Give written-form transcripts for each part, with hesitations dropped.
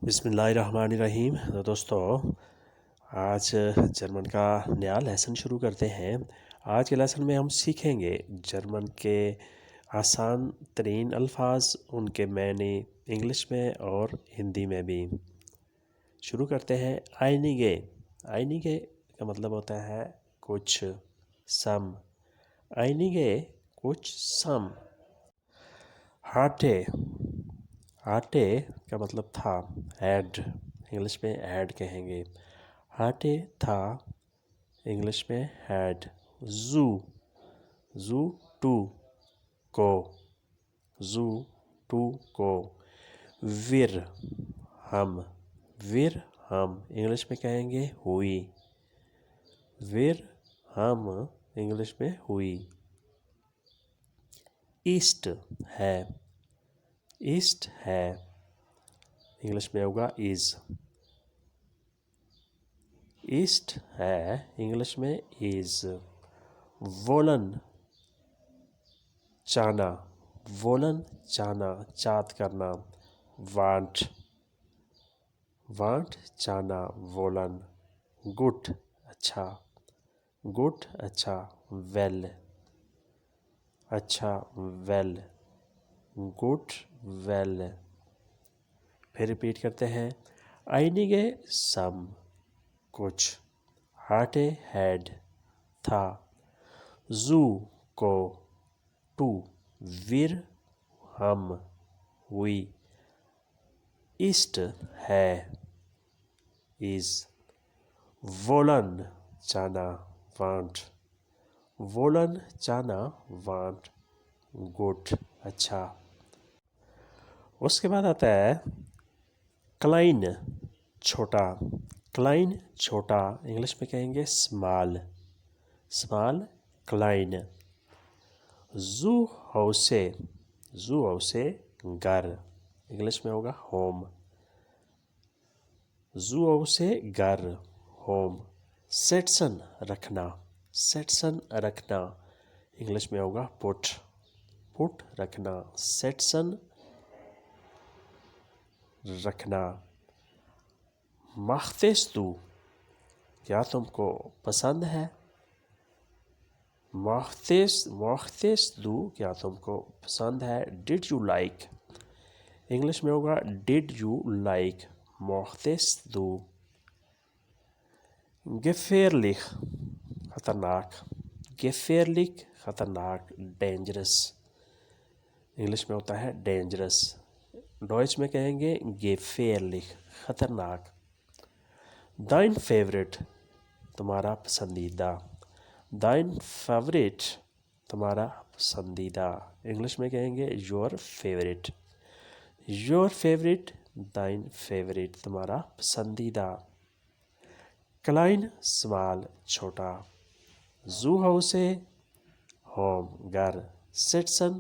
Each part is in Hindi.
बिस्मिल्लाहिर्रहमानिर्रहीम। तो दोस्तों, आज जर्मन का नया लेसन शुरू करते हैं। आज के लेसन में हम सीखेंगे जर्मन के आसान तरीन अल्फाज, उनके मैनी इंग्लिश में और हिंदी में भी। शुरू करते हैं। आइनिगे। आइनिगे का मतलब होता है कुछ, सम। आइनिगे कुछ, सम। हाटे। हाटे का मतलब था, ऐड। इंग्लिश में ऐड कहेंगे। हाटे था, इंग्लिश में हैड। जू। जू टू, को। जू टू, को। विर, हम। विर हम, इंग्लिश में कहेंगे हुई। विर हम, इंग्लिश में हुई। ईस्ट है। ईस्ट है, इंग्लिश में होगा इज। ईस्ट है, इंग्लिश में इज। वोलन, चाहना। वोलन चाहना, चाहत करना। वांट। वांट चाहना, वोलन। गुड अच्छा। गुड अच्छा। वेल अच्छा, वेल। Good well. फिर रिपीट करते हैं। आइनिगे सम, कुछ। हाटे हैड, था। जू को, टू। विर हम, हुई। ईस्ट है, इज। वोलन चाहना, वांट। वोलन चाहना, वांट। गुड अच्छा। उसके बाद आता है क्लाइन, छोटा। क्लाइन छोटा, इंग्लिश में कहेंगे स्मॉल। Small, Kline. जू हाउसे। जू हाउसे, घर। इंग्लिश में होगा होम। जू हाउसे, घर, होम। सेटसन रखना। सेटसन रखना, इंग्लिश में होगा पुट। पुट रखना। सेटसन रखना। माख्तेस तू, क्या तुमको पसंद है? माख्तेस माख्तेस दू, क्या तुमको पसंद है? डिड यू लाइक, इंग्लिश में होगा डिड यू लाइक। माख्तेस दू। गेफेरलिख, खतरनाक। गेफेरलिख, खतरनाक, डेंजरस। इंग्लिश में होता है डेंजरस। डॉइच में कहेंगे गेफेरलिख, खतरनाक। दाइन फेवरेट, तुम्हारा पसंदीदा। दाइन फेवरेट, तुम्हारा पसंदीदा। इंग्लिश में कहेंगे योर फेवरेट। योर फेवरेट, दाइन फेवरेट, तुम्हारा पसंदीदा। क्लाइन स्मॉल, छोटा। जू हाउसे, होम, घर। सिटसन,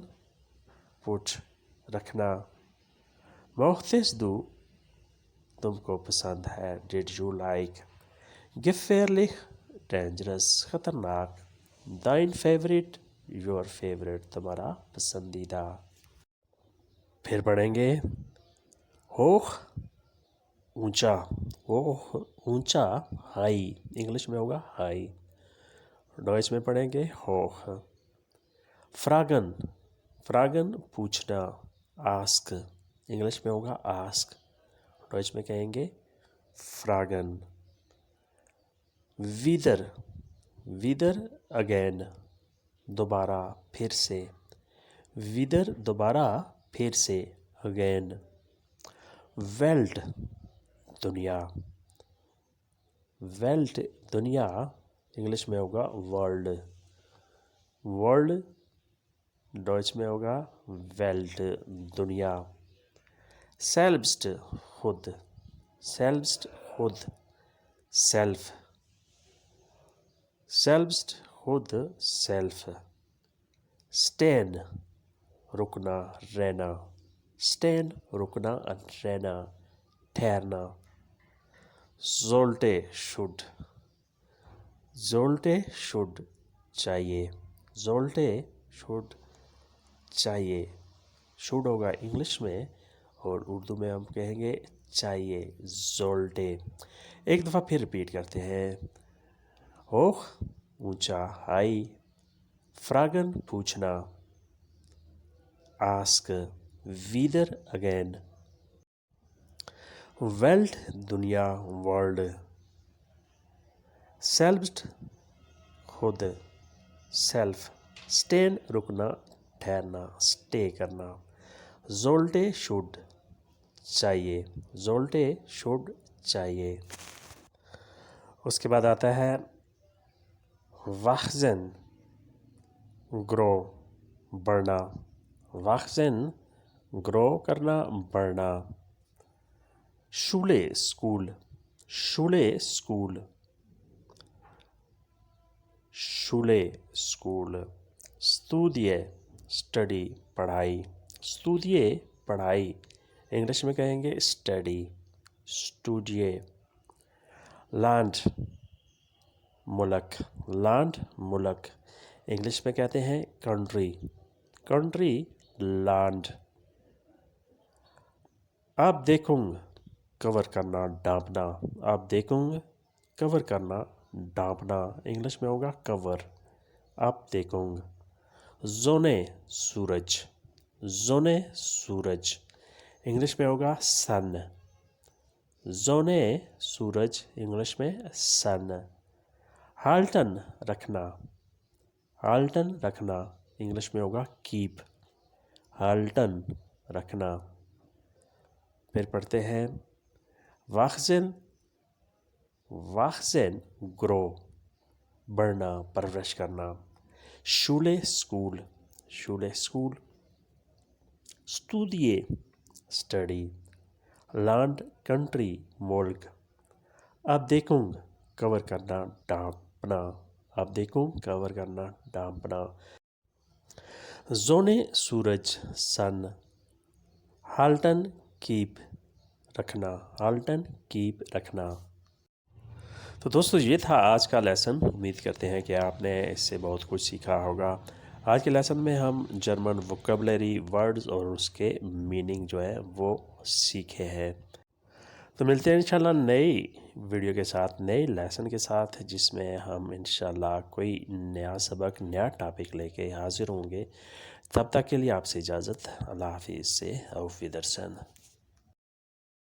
पुट, रखना। मौख्तिस दू, तुमको पसंद है। Did you like. गिफेरलिख, डेंजरस, खतरनाक। दाइन फेवरेट, योर फेवरेट, तुम्हारा पसंदीदा। फिर पढ़ेंगे। होख, ऊंचा। होख ऊंचा, हाई। इंग्लिश में होगा हाई। डॉइच में पढ़ेंगे होख। फ्रागन। फ्रागन पूछना, आस्क। इंग्लिश में होगा आस्क। डॉइच में कहेंगे फ्रागन। विदर। विदर अगेन, दोबारा, फिर से। विदर दोबारा, फिर से, अगेन। वेल्ट, दुनिया। वेल्ट दुनिया, इंग्लिश में होगा वर्ल्ड। वर्ल्ड, डॉइच में होगा वेल्ट, दुनिया। सेल्फ्स्ट, खुद। सेल्फ्स्ट, खुद। सेल्फ। सेल्फ्स्ट, खुद, सेल्फ। स्टेन, रुकना, रहना। स्टेन, रुकना, रहना, ठहरना। जोल्टे, शुड। जोल्टे, शुड, चाहिए। जोल्टे, शुड, चाहिए। शुड होगा इंग्लिश में और उर्दू में हम कहेंगे चाहिए, ज़ोल्टे। एक दफ़ा फिर रिपीट करते हैं। होख ऊंचा, हाई। फ्रागन पूछना, आस्क। Wither again. वेल्ट दुनिया, वर्ल्ड। सेल्फ्ड खुद, सेल्फ। स्टेन रुकना, ठहरना, स्टे करना। जोल्टे शुड, चाहिए, जोल्टे शुड चाहिए। उसके बाद आता है वाखजन, ग्रो, बढ़ना। वाखजन ग्रो करना, बढ़ना। शूले स्कूल, शूले स्कूल, शूले स्कूल। स्तूदिए स्टडी, पढ़ाई। स्तूदिए पढ़ाई, इंग्लिश में कहेंगे स्टडी, स्टूडिए। लैंड मुल्क, लैंड मुल्क, इंग्लिश में कहते हैं कंट्री, कंट्री लैंड। आप देखूंग, कवर करना, ढांपना। आप देखूंग, कवर करना, ढांपना, इंग्लिश में होगा कवर। आप देखूंग। जोने सूरज, जोने सूरज, इंग्लिश में होगा सन। जोने सूरज, इंग्लिश में सन। हाल्टन रखना, हाल्टन रखना, इंग्लिश में होगा कीप। हाल्टन रखना। फिर पढ़ते हैं वाखजन, वाखजन ग्रो, बढ़ना, परवरिश करना। शूले स्कूल, शूले स्कूल। स्टूडिए स्टडी। लैंड कंट्री मुल्क। अब देखूंग, कवर करना, ढांपना। अब देखूं, कवर करना, ढांपना। जोने सूरज, सन। हाल्टन कीप, रखना, हाल्टन कीप, रखना। तो दोस्तों ये था आज का लेसन। उम्मीद करते हैं कि आपने इससे बहुत कुछ सीखा होगा। आज के लेसन में हम जर्मन वोकेबलरी, वर्ड्स और उसके मीनिंग जो है वो सीखे हैं। तो मिलते हैं इंशाल्लाह नई वीडियो के साथ, नए लेसन के साथ, जिसमें हम इंशाल्लाह कोई नया सबक, नया टॉपिक लेके हाजिर होंगे। तब तक के लिए आपसे इजाज़त। अल्लाह हाफिज़ से, auf Wiedersehen।